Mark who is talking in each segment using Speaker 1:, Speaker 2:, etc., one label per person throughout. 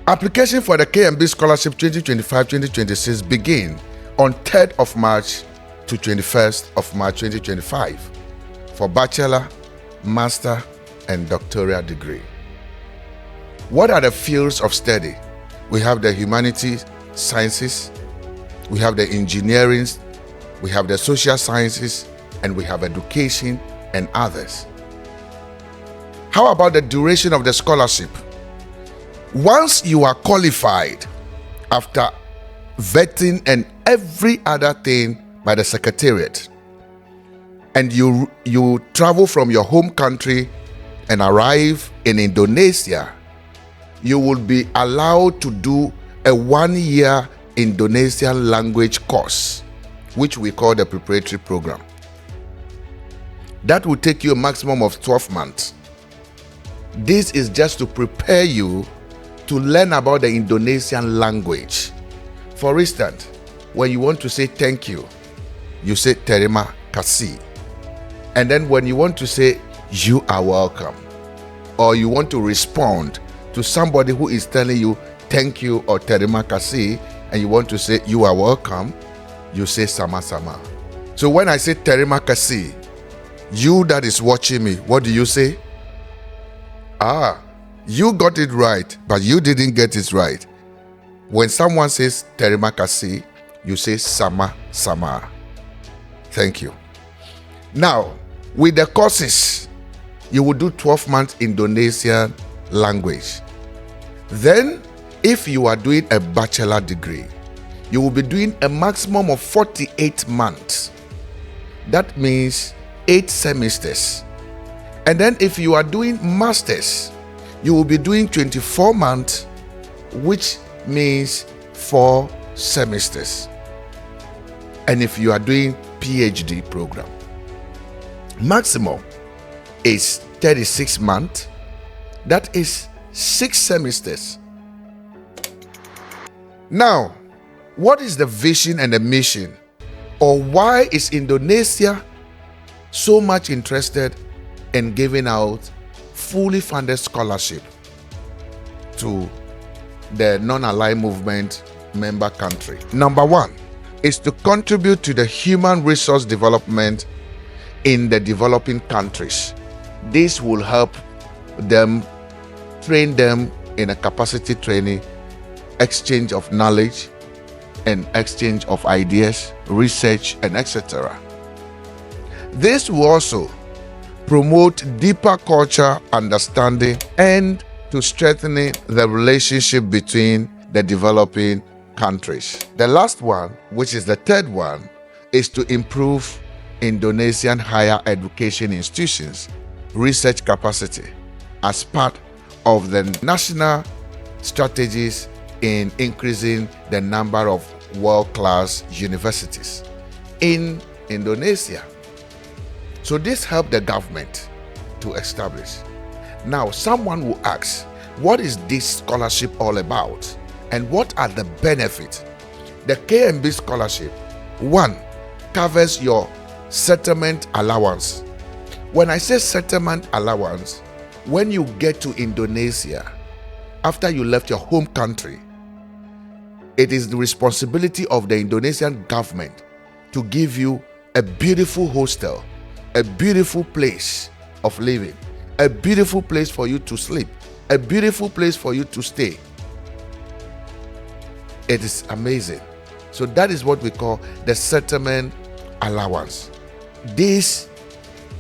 Speaker 1: Application for the KNB Scholarship 2025-2026 begin on 3rd of March to 21st of March 2025 for bachelor, master, and doctoral degree. What are the fields of study? We have the humanities, sciences, we have the engineering, we have the social sciences, and we have education and others. How about the duration of the scholarship? Once you are qualified, after vetting and every other thing by the secretariat, and you travel from your home country and arrive in Indonesia, you will be allowed to do a 1-year Indonesian language course, which we call the preparatory program. That will take you a maximum of 12 months. This is just to prepare you to learn about the Indonesian language. For instance, when you want to say thank you, you say terima kasih. And then when you want to say you are welcome, or you want to respond to somebody who is telling you thank you or terima kasih, and you want to say you are welcome, you say sama-sama. So when I say terima kasih, you that is watching me, what do you say? You got it right, but you didn't get it right. When someone says terima kasih, you say sama-sama. Thank you. Now, with the courses, you will do 12 months Indonesian language. Then, if you are doing a bachelor degree, you will be doing a maximum of 48 months. That means 8 semesters. And then if you are doing masters, you will be doing 24 months, which means 4 semesters. And if you are doing PhD program, maximum is 36 months. That is 6 semesters. Now, what is the vision and the mission? Or why is Indonesia so much interested in giving out fully funded scholarship to the non-aligned movement member country? Number 1 is to contribute to the human resource development in the developing countries. This will help them, train them in a capacity training, exchange of knowledge, and exchange of ideas, research, and etc. This will also promote deeper culture understanding and to strengthening the relationship between the developing countries. The last one, which is the third one, is to improve Indonesian higher education institutions research capacity as part of the national strategies in increasing the number of world-class universities in Indonesia. So this helped the government to establish. Now, someone will ask, what is this scholarship all about? And what are the benefits? The KNB Scholarship, 1, covers your settlement allowance. When I say settlement allowance, when you get to Indonesia, after you left your home country, it is the responsibility of the Indonesian government to give you a beautiful hostel, a beautiful place of living, a beautiful place for you to sleep, a beautiful place for you to stay. It is amazing. So that is what we call the settlement allowance. This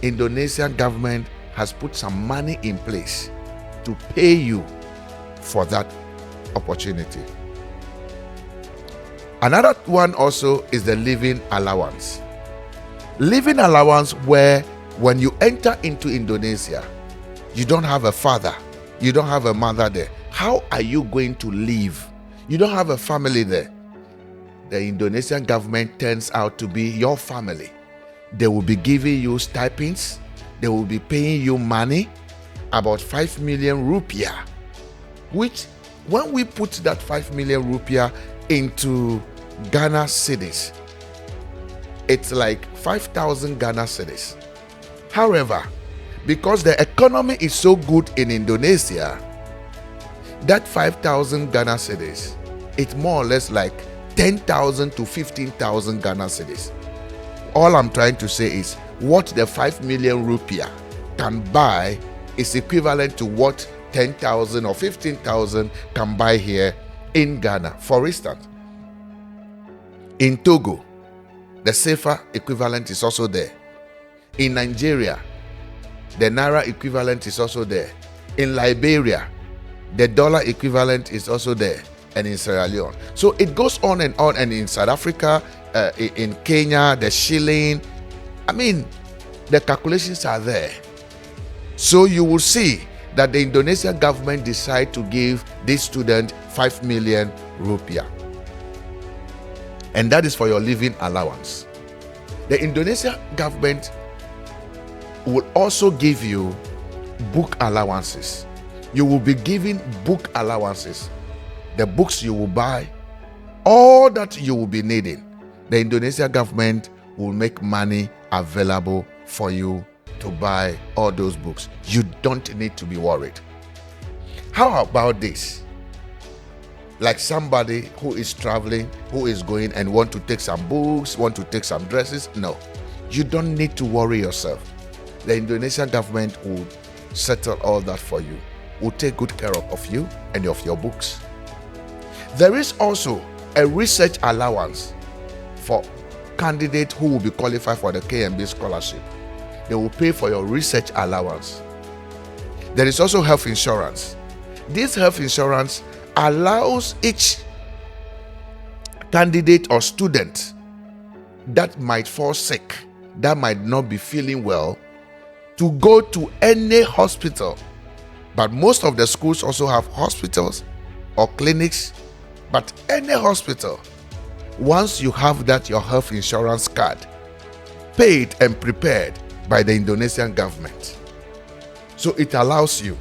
Speaker 1: Indonesian government has put some money in place to pay you for that opportunity. Another one also is the living allowance. Living allowance where when you enter into Indonesia, you don't have a father, you don't have a mother there. How are you going to live? You don't have a family there. The Indonesian government turns out to be your family. They will be giving you stipends. They will be paying you money, about 5 million rupiah, which when we put that 5 million rupiah into Ghana cedis, it's like 5,000 Ghana cedis. However, because the economy is so good in Indonesia, that 5,000 Ghana cedis, it's more or less like 10,000 to 15,000 Ghana cedis. All I'm trying to say is what the 5 million rupiah can buy is equivalent to what 10,000 or 15,000 can buy here in Ghana. For instance, in Togo, the CFA equivalent is also there. In Nigeria, the Naira equivalent is also there. In Liberia, the dollar equivalent is also there, and in Sierra Leone. So it goes on, and in South Africa, in Kenya, the shilling. I mean, the calculations are there. So you will see that the Indonesian government decide to give this student 5 million rupiah. And that is for your living allowance. The Indonesian government will also give you book allowances. You will be given book allowances. The books you will buy, all that you will be needing, the Indonesian government will make money available for you to buy all those books. You don't need to be worried. How about this? Like somebody who is traveling, who is going and want to take some books, want to take some dresses. No, you don't need to worry yourself. The Indonesian government will settle all that for you, will take good care of you and of your books. There is also a research allowance for candidates who will be qualified for the KNB Scholarship. They will pay for your research allowance. There is also health insurance. This health insurance allows each candidate or student that might fall sick, that might not be feeling well, to go to any hospital. But most of the schools also have hospitals or clinics. But any hospital, once you have that, your health insurance card, paid and prepared by the Indonesian government, so it allows you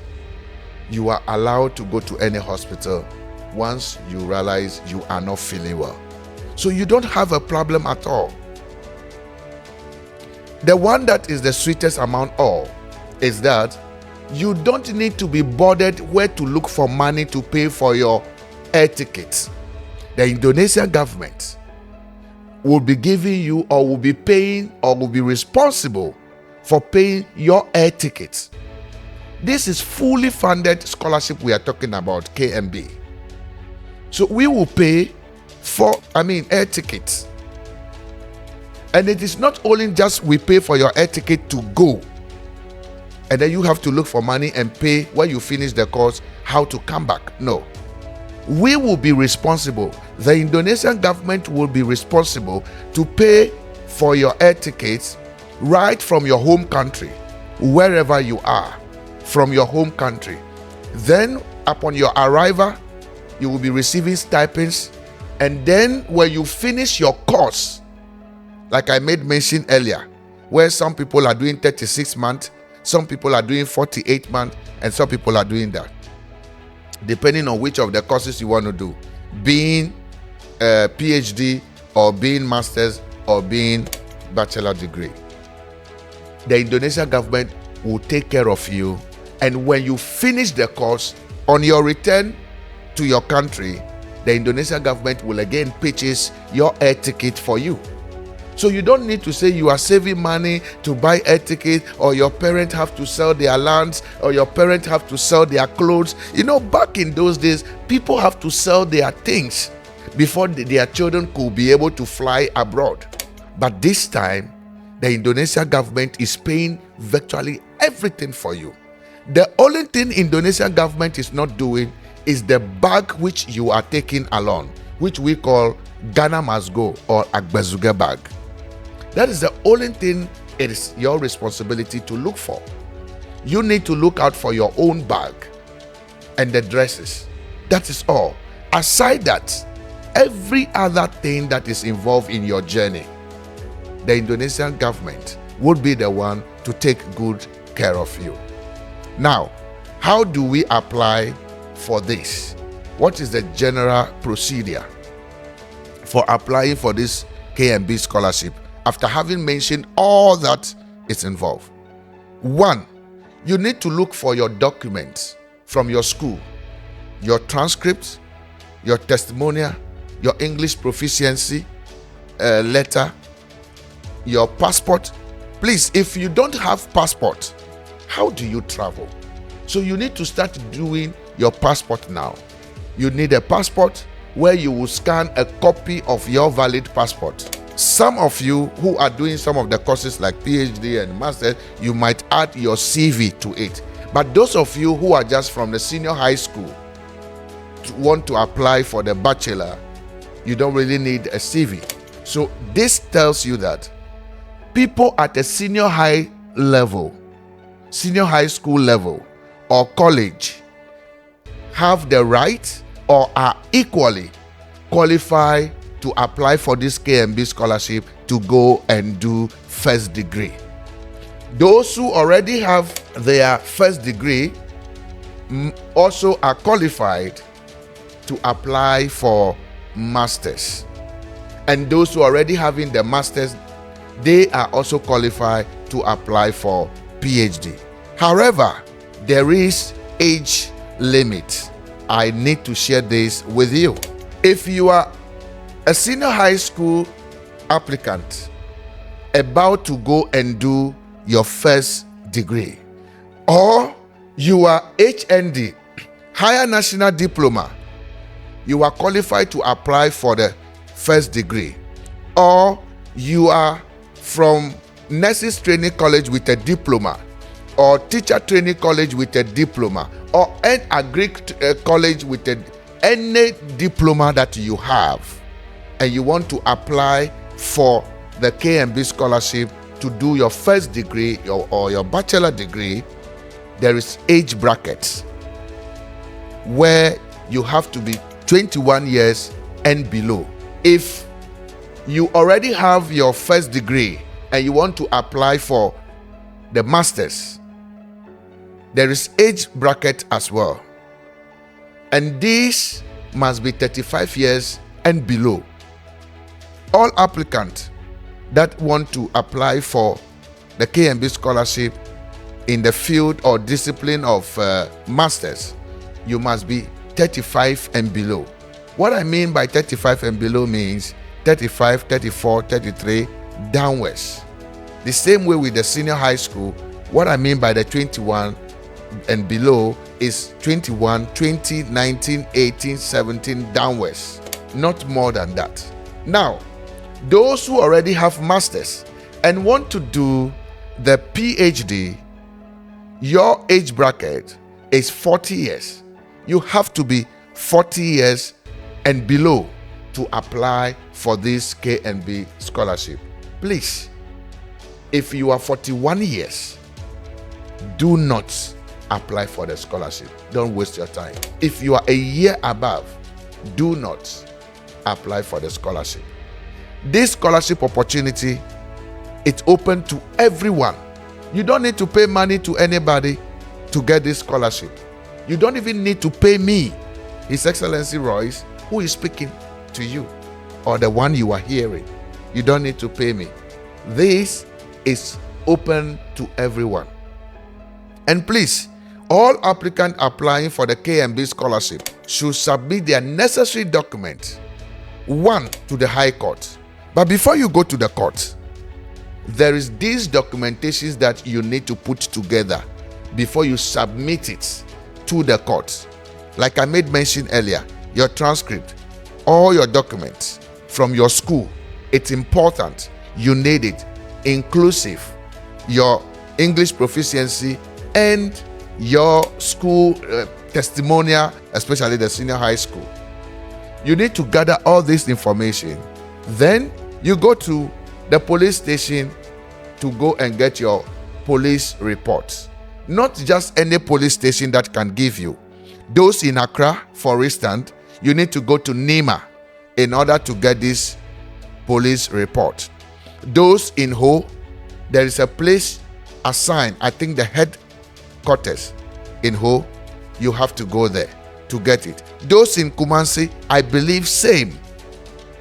Speaker 1: are allowed to go to any hospital once you realize you are not feeling well. So you don't have a problem at all. The one that is the sweetest among all is that you don't need to be bothered where to look for money to pay for your air tickets. The Indonesian government will be giving you, or will be paying, or will be responsible for paying your air tickets. This is fully funded scholarship we are talking about, KNB. So we will pay for, air tickets. And it is not only just we pay for your air ticket to go, and then you have to look for money and pay when you finish the course how to come back. No. We will be responsible. The Indonesian government will be responsible to pay for your air tickets right from your home country, wherever you are, from your home country. Then, upon your arrival, you will be receiving stipends. And then, when you finish your course, like I made mention earlier, where some people are doing 36 months, some people are doing 48 months, and some people are doing that, depending on which of the courses you want to do, being a PhD or being master's or being bachelor degree. The Indonesian government will take care of you, and when you finish the course, on your return to your country, the Indonesian government will again purchase your air ticket for you. So you don't need to say you are saving money to buy air ticket, or your parents have to sell their lands, or your parents have to sell their clothes. You know, back in those days, people have to sell their things before their children could be able to fly abroad. But this time, the Indonesian government is paying virtually everything for you. The only thing Indonesian government is not doing is the bag which you are taking along, which we call Ghana Must Go or Agbezuge bag. That is the only thing it is your responsibility to look for. You need to look out for your own bag and the dresses. That is all. Aside that, every other thing that is involved in your journey, the Indonesian government would be the one to take good care of you. Now, how do we apply for this? What is the general procedure for applying for this KNB scholarship after having mentioned all that is involved? 1, you need to look for your documents from your school. your transcript, your testimonial, your English proficiency letter, your passport. Please, if you don't have passport, how do you travel? So you need to start doing your passport now. You need a passport where you will scan a copy of your valid passport. Some of you who are doing some of the courses like PhD and Master, you might add your CV to it. But those of you who are just from the senior high school want to apply for the bachelor, you don't really need a CV. So this tells you that people at a senior high level, senior high school level, or college have the right or are equally qualified to apply for this KNB scholarship to go and do first degree. Those who already have their first degree also are qualified to apply for masters. And those who are already having the masters, they are also qualified to apply for PhD. However, there is age limit. I need to share this with you. If you are a senior high school applicant about to go and do your first degree, or you are HND, higher national diploma, you are qualified to apply for the first degree, or you are from nurses training college with a diploma, or teacher training college with a diploma, or an agri college with any diploma that you have, and you want to apply for the KNB scholarship to do your first degree or your bachelor degree, there is age brackets where you have to be 21 years and below. If you already have your first degree and you want to apply for the masters, there is age bracket as well, and this must be 35 years and below. All applicants that want to apply for the KNB scholarship in the field or discipline of masters, you must be 35 and below. What I mean by 35 and below means 35, 34, 33 downwards. The same way with the senior high school, what I mean by the 21 and below is 21, 20, 19, 18, 17 downwards, not more than that. Now, those who already have masters and want to do the PhD, your age bracket is 40 years. You have to be 40 years and below to apply for this KNB scholarship. Please, if you are 41 years, do not apply for the scholarship. Don't waste your time. If you are a year above, do not apply for the scholarship. This scholarship opportunity, it's open to everyone. You don't need to pay money to anybody to get this scholarship. You don't even need to pay me, His Excellency Rois, who is speaking to you, or the one you are hearing. You don't need to pay me. This is open to everyone. And please, all applicants applying for the KNB scholarship should submit their necessary documents, one, to the High Court. But before you go to the court, there is these documentations that you need to put together before you submit it to the court. Like I made mention earlier, your transcript, all your documents from your school, it's important. You need it, inclusive your English proficiency and your school testimonial, especially the senior high school. You need to gather all this information. Then you go to the police station to go and get your police reports. Not just any police station that can give you. Those in Accra, for instance, you need to go to NIMA in order to get this police report. Those in Ho, there is a place assigned, I think the headquarters in Ho, you have to go there to get it. Those in Kumasi, I believe same.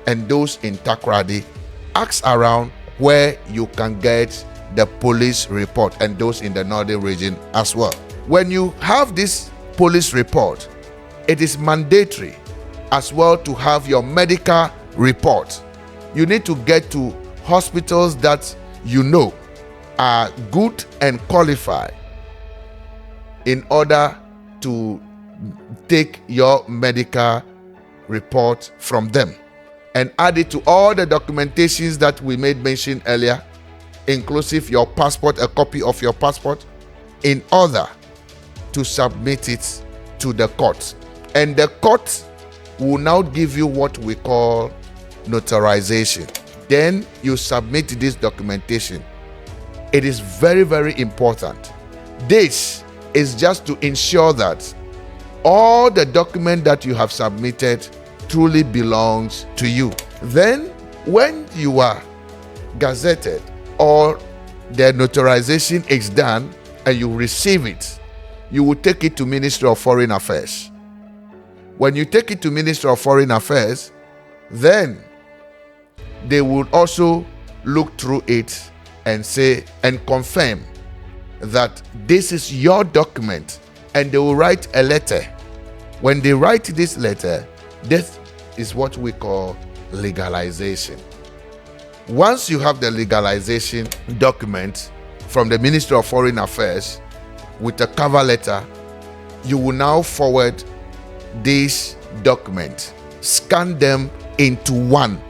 Speaker 1: And those in Takoradi, ask around where you can get the police report, and those in the northern region as well. When you have this police report, it is mandatory as well to have your medical report. You need to get to hospitals that you know are good and qualified in order to take your medical report from them and add it to all the documentations that we made mention earlier, inclusive your passport, a copy of your passport, in order to submit it to the court. And the court will now give you what we call notarization. Then you submit this documentation. It is very, very important. This is just to ensure that all the document that you have submitted truly belongs to you. Then when you are gazetted or the notarization is done and you receive it, you will take it to Ministry of Foreign Affairs. When you take it to Ministry of Foreign Affairs, then they will also look through it and say and confirm that this is your document, and they will write a letter. When they write this letter, this is what we call legalization. Once you have the legalization document from the Ministry of Foreign Affairs with a cover letter, you will now forward this document, scan them into one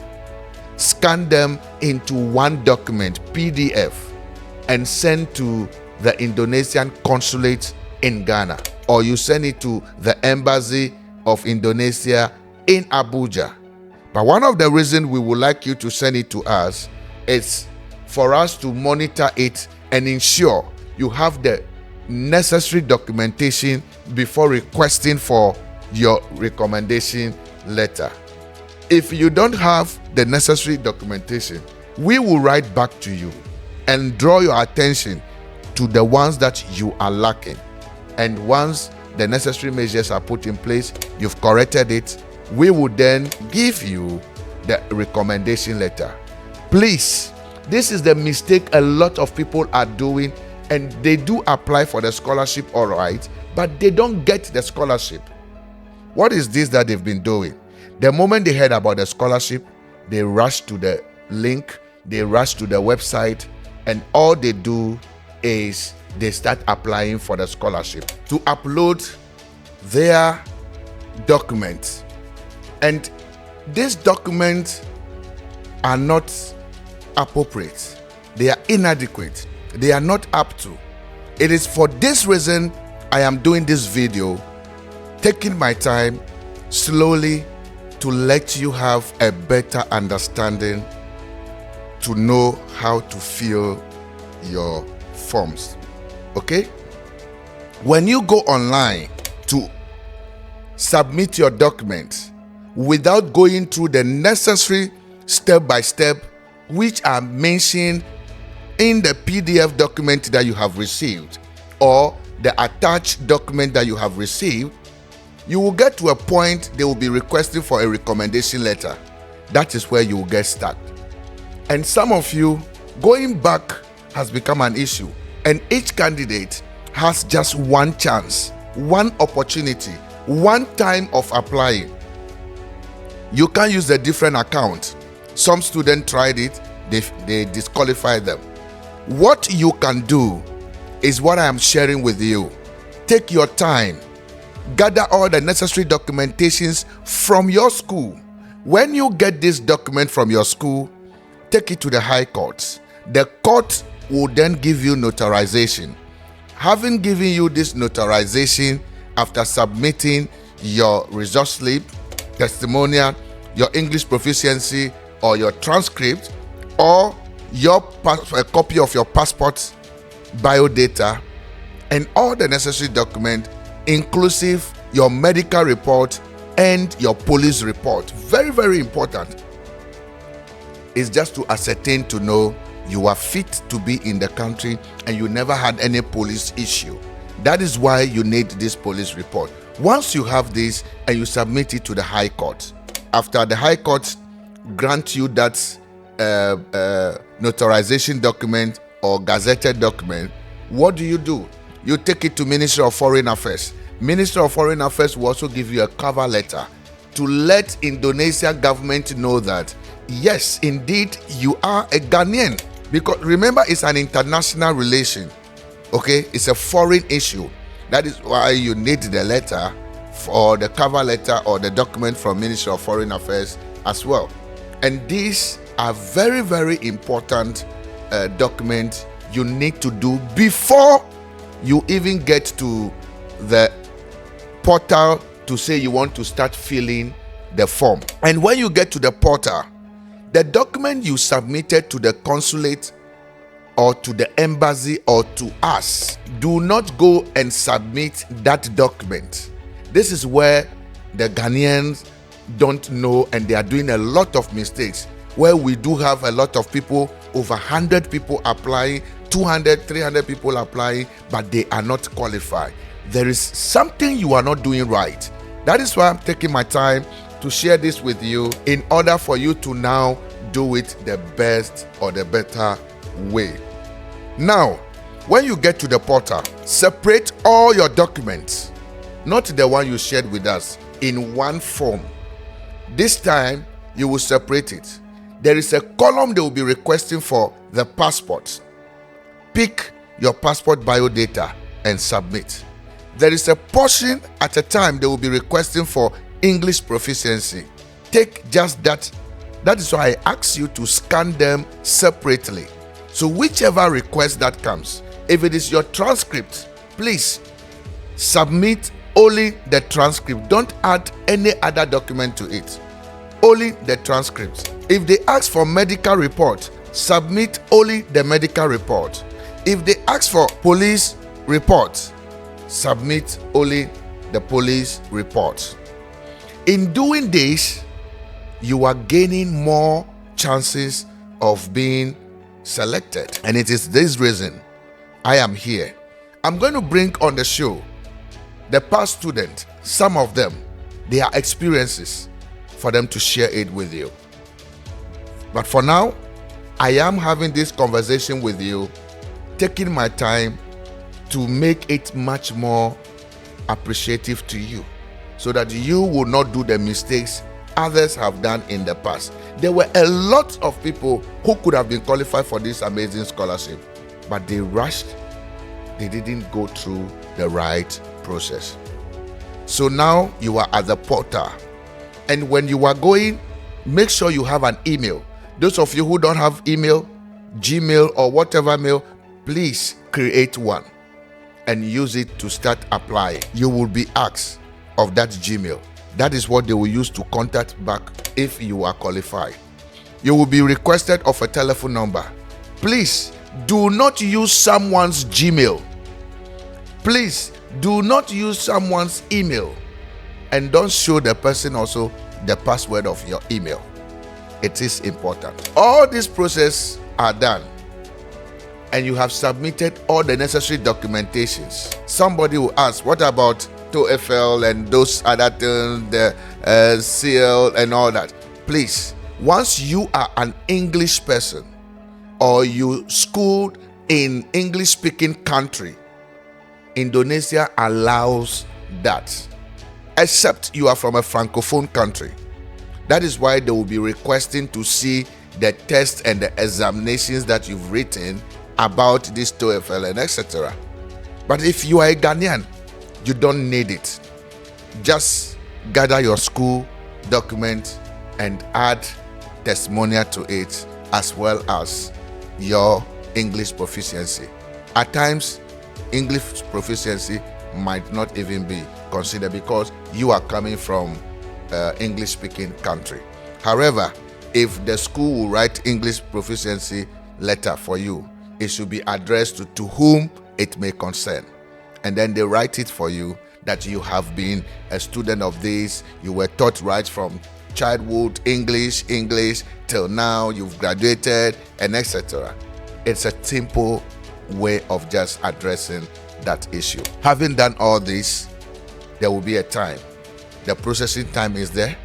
Speaker 1: document, PDF, and send to the Indonesian Consulate in Ghana, or you send it to the Embassy of Indonesia in Abuja. But one of the reasons we would like you to send it to us is for us to monitor it and ensure you have the necessary documentation before requesting for your recommendation letter. If you don't have the necessary documentation, we will write back to you and draw your attention to the ones that you are lacking. And once the necessary measures are put in place, you've corrected it, we will then give you the recommendation letter. Please, this is the mistake a lot of people are doing, and they do apply for the scholarship, all right, but they don't get the scholarship. What is this that they've been doing? The moment they heard about the scholarship, they rush to the link, they rush to the website, and all they do is they start applying for the scholarship to upload their documents. And these documents are not appropriate. They are inadequate. They are not up to. It is for this reason I am doing this video, taking my time slowly to let you have a better understanding, to know how to fill your forms. Okay? When you go online to submit your document without going through the necessary step-by-step which are mentioned in the PDF document that you have received or the attached document that you have received, you will get to a point they will be requesting for a recommendation letter. That is where you will get stuck. And some of you, going back has become an issue, and each candidate has just one chance, one opportunity, one time of applying. You can't use a different account. Some students tried it, they disqualified them. What you can do is what I am sharing with you. Take your time, gather all the necessary documentations from your school. When you get this document from your school, take it to the High Court. The court will then give you notarization. Having given you this notarization after submitting your result slip, testimonial, your English proficiency, or your transcript, or a copy of your passport, biodata, and all the necessary documents, inclusive your medical report and your police report. Very, very important. It's just to ascertain to know you are fit to be in the country and you never had any police issue. That is why you need this police report. Once you have this and you submit it to the High Court, after the High Court grant you that notarization document or gazetted document, what do? You take it to Ministry of Foreign Affairs. Ministry of Foreign Affairs will also give you a cover letter to let Indonesia government know that yes, indeed, you are a Ghanaian. Because remember, it's an international relation. Okay, it's a foreign issue. That is why you need the letter, for the cover letter or the document from Ministry of Foreign Affairs as well. And these are very, very important documents you need to do before you even get to the portal to say you want to start filling the form. And when you get to the portal, the document you submitted to the consulate or to the embassy or to us, do not go and submit that document. This is where the Ghanaians don't know, and they are doing a lot of mistakes, where we do have a lot of people, over 100 people applying, 200, 300 people applying, but they are not qualified. There is something you are not doing right. That is why I'm taking my time to share this with you, in order for you to now do it the best or the better way. Now, when you get to the portal, separate all your documents, not the one you shared with us, in one form. This time, you will separate it. There is a column they will be requesting for the passport. Pick your passport biodata and submit. There is a portion at a time they will be requesting for English proficiency. Take just that. That is why I ask you to scan them separately. So whichever request that comes, if it is your transcript, please submit only the transcript. Don't add any other document to it. Only the transcript. If they ask for medical report, submit only the medical report. If they ask for police report, submit only the police report. In doing this, you are gaining more chances of being selected. And it is this reason I am here. I'm going to bring on the show the past student, some of them, their experiences, for them to share it with you. But for now, I am having this conversation with you, taking my time to make it much more appreciative to you, so that you will not do the mistakes others have done in the past. There were a lot of people who could have been qualified for this amazing scholarship, but they rushed. They didn't go through the right process. So now you are at the portal, and when you are going, make sure you have an email. Those of you who don't have email, Gmail or whatever mail, please create one and use it to start applying. You will be asked of that Gmail. That is what they will use to contact back if you are qualified. You will be requested of a telephone number. Please do not use someone's Gmail. Please do not use someone's email, and don't show the person also the password of your email. It is important. All this process are done, and you have submitted all the necessary documentations. Somebody will ask, what about TOEFL and those other things, the CL and all that? Please, once you are an English person or you schooled in English-speaking country, Indonesia allows that, except you are from a francophone country. That is why they will be requesting to see the tests and the examinations that you've written about this TOEFL and etc. But if you are a Ghanaian, you don't need it. Just gather your school document and add testimonial to it, as well as your English proficiency. At times, English proficiency might not even be considered because you are coming from English-speaking country. However, if the school will write English proficiency letter for you, it should be addressed to whom it may concern. And then they write it for you that you have been a student of this, you were taught right from childhood English till now, you've graduated, and etc. It's a simple way of just addressing that issue. Having done all this, there will be a time. The processing time is there.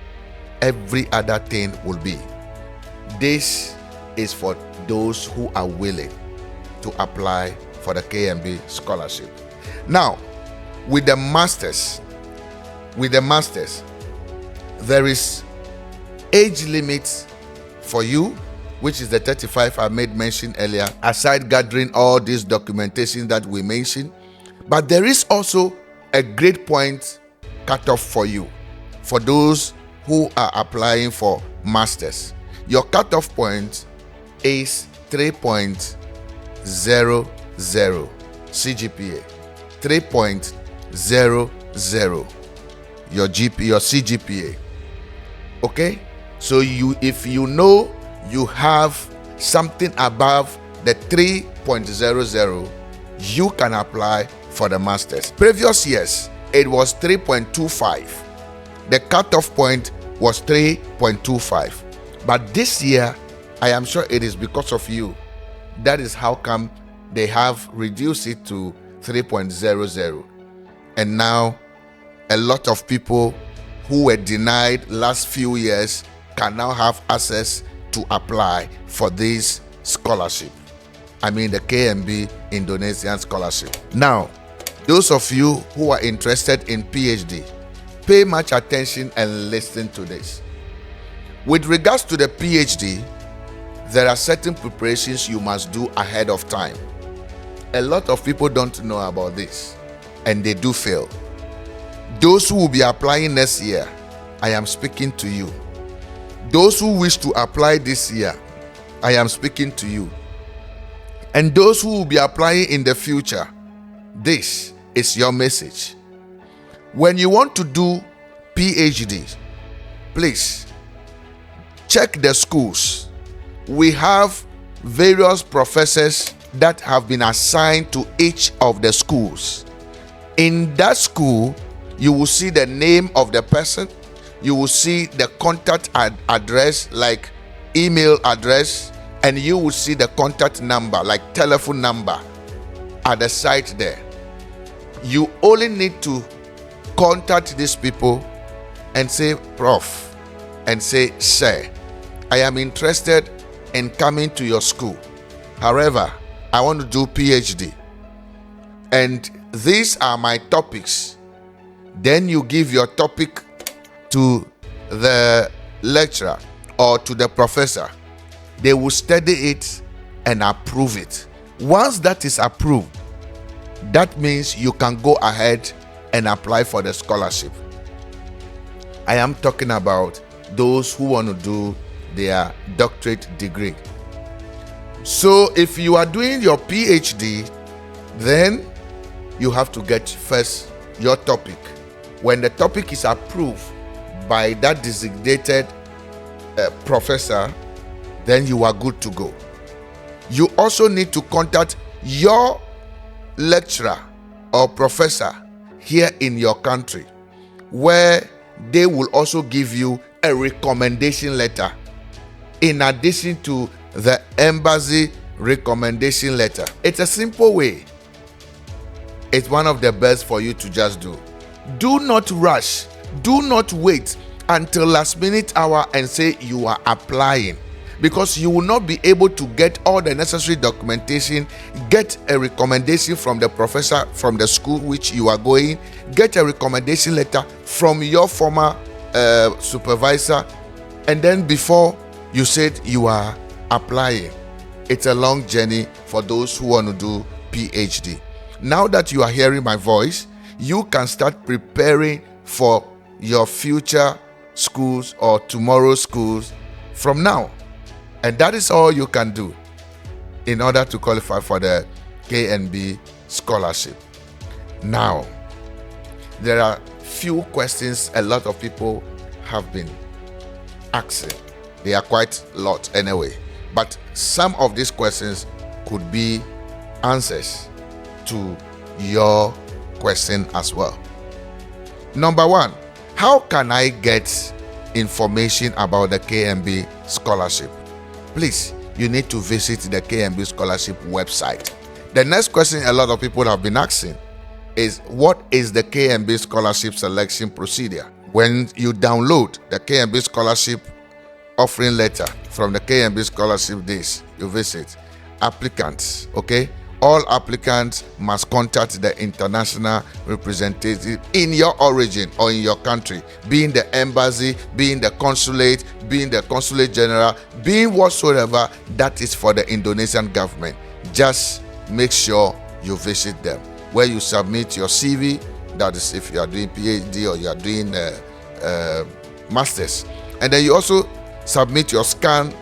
Speaker 1: Every other thing will be. This is for those who are willing to apply for the KNB scholarship. Now, with the masters, there is age limits for you, which is the 35 I made mention earlier, aside gathering all this documentation that we mentioned. But there is also a grade point cutoff for you, for those who are applying for masters. Your cutoff point is 3.00 CGPA. 3.00 your CGPA. Okay, so if you know you have something above the 3.00, you can apply for the masters. Previous years it was 3.25. The cutoff point was 3.25, but this year I am sure it is because of you. That is how come they have reduced it to 3.00, and now a lot of people who were denied last few years can now have access to apply for this scholarship. I mean the KNB Indonesian Scholarship. Now, those of you who are interested in PhD, pay much attention and listen to this. With regards to the PhD, there are certain preparations you must do ahead of time. A lot of people don't know about this, and they do fail. Those who will be applying next year, I am speaking to you. Those who wish to apply this year, I am speaking to you. And those who will be applying in the future, this is your message. When you want to do PhD, please check the schools. We have various professors that have been assigned to each of the schools. In that school, you will see the name of the person. You will see the contact address, like email address, and you will see the contact number, like telephone number, at the site there. You only need to contact these people and say, Prof, and say, Sir, I am interested in coming to your school. However, I want to do PhD, and these are my topics. Then you give your topic to the lecturer or to the professor. They will study it and approve it. Once that is approved, that means you can go ahead and apply for the scholarship. I am talking about those who want to do their doctorate degree. So if you are doing your PhD, then you have to get first your topic. When the topic is approved by that designated professor, then you are good to go. You also need to contact your lecturer or professor here in your country, where they will also give you a recommendation letter in addition to the embassy recommendation letter. It's a simple way. It's one of the best for you to just do. Do not rush. Do not wait until last minute hour and say you are applying, because you will not be able to get all the necessary documentation, get a recommendation from the professor from the school which you are going, get a recommendation letter from your former supervisor, and then before you said you are applying. It's a long journey for those who want to do PhD. Now that you are hearing my voice, you can start preparing for your future schools or tomorrow's schools from now. And that is all you can do in order to qualify for the KNB scholarship. Now, there are few questions a lot of people have been asking. They are quite a lot anyway, but some of these questions could be answers to your question as well. Number one, how can I get information about the KNB scholarship? Please, you need to visit the KNB scholarship website. The next question a lot of people have been asking is, what is the KNB scholarship selection procedure? When you download the KNB scholarship offering letter from the KNB scholarship days, you visit applicants, okay? all applicants must contact the international representative in your origin or in your country, being the embassy, being the consulate, being the consulate general, being whatsoever that is for the Indonesian government. Just make sure you visit them, where you submit your CV. That is if you are doing PhD or you are doing masters, and then you also submit your scanned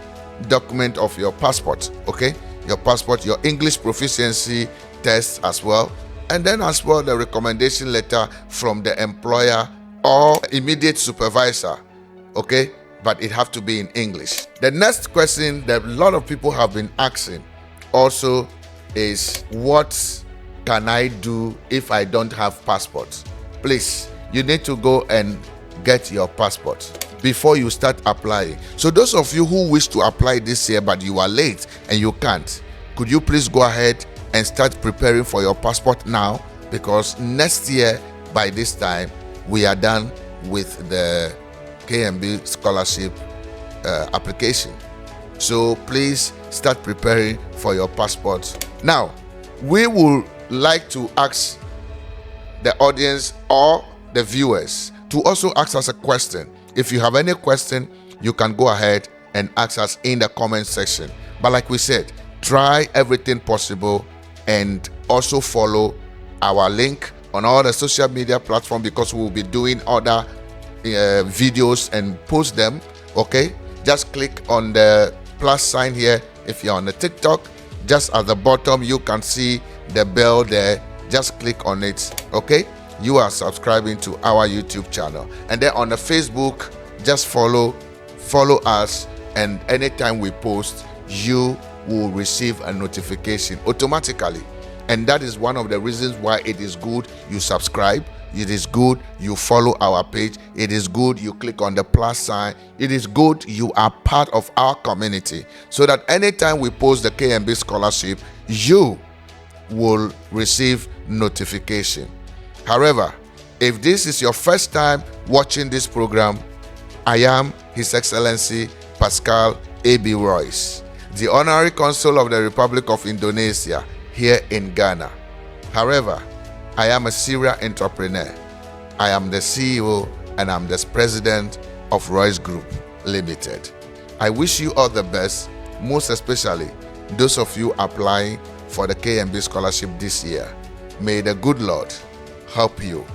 Speaker 1: document of your passport. Okay, your passport, your English proficiency test as well, and then as well the recommendation letter from the employer or immediate supervisor. Okay, but it have to be in English. The next question that a lot of people have been asking also is, what can I do if I don't have passport? Please, you need to go and get your passport before you start applying. So those of you who wish to apply this year but you are late and you can't, could you please go ahead and start preparing for your passport now? Because next year by this time we are done with the KNB Scholarship application. So please start preparing for your passport now. We would like to ask the audience or the viewers to also ask us a question. If you have any question, you can go ahead and ask us in the comment section. But like we said, try everything possible and also follow our link on all the social media platforms, because we will be doing other videos and post them. Okay, just click on the plus sign here. If you're on the TikTok, just at the bottom you can see the bell there. Just click on it. Okay, you are subscribing to our YouTube channel. And then on the Facebook, just follow us, and anytime we post, you will receive a notification automatically. And that is one of the reasons why it is good you subscribe. It is good you follow our page. It is good you click on the plus sign. It is good you are part of our community, so that anytime we post the KNB Scholarship, you will receive notification. However, if this is your first time watching this program, I am His Excellency Pascal A.B. Rois, the Honorary Consul of the Republic of Indonesia here in Ghana. However, I am a serial entrepreneur. I am the CEO and I'm the president of Rois Group Limited. I wish you all the best, most especially those of you applying for the KNB Scholarship this year. May the good Lord help you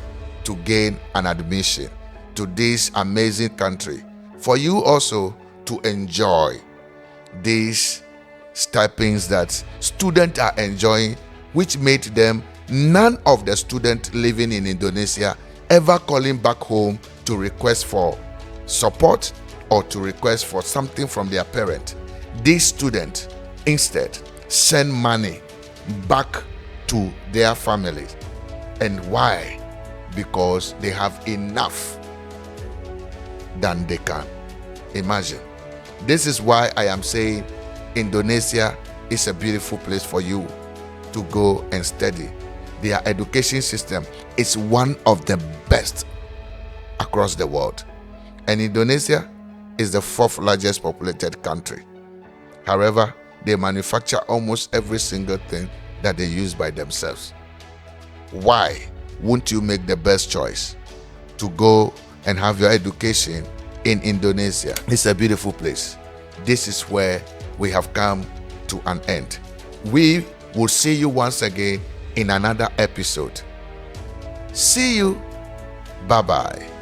Speaker 1: to gain an admission to this amazing country, for you also to enjoy these stipends that students are enjoying, which made them none of the students living in Indonesia ever calling back home to request for support or to request for something from their parent. These students instead send money back to their families. And why? Because they have enough than they can imagine. This is why I am saying Indonesia is a beautiful place for you to go and study. Their education system is one of the best across the world. And Indonesia is the 4th largest populated country. However, they manufacture almost every single thing that they use by themselves. Why won't you make the best choice to go and have your education in Indonesia? It's a beautiful place. This is where we have come to an end. We will see you once again in another episode. See you. Bye-bye.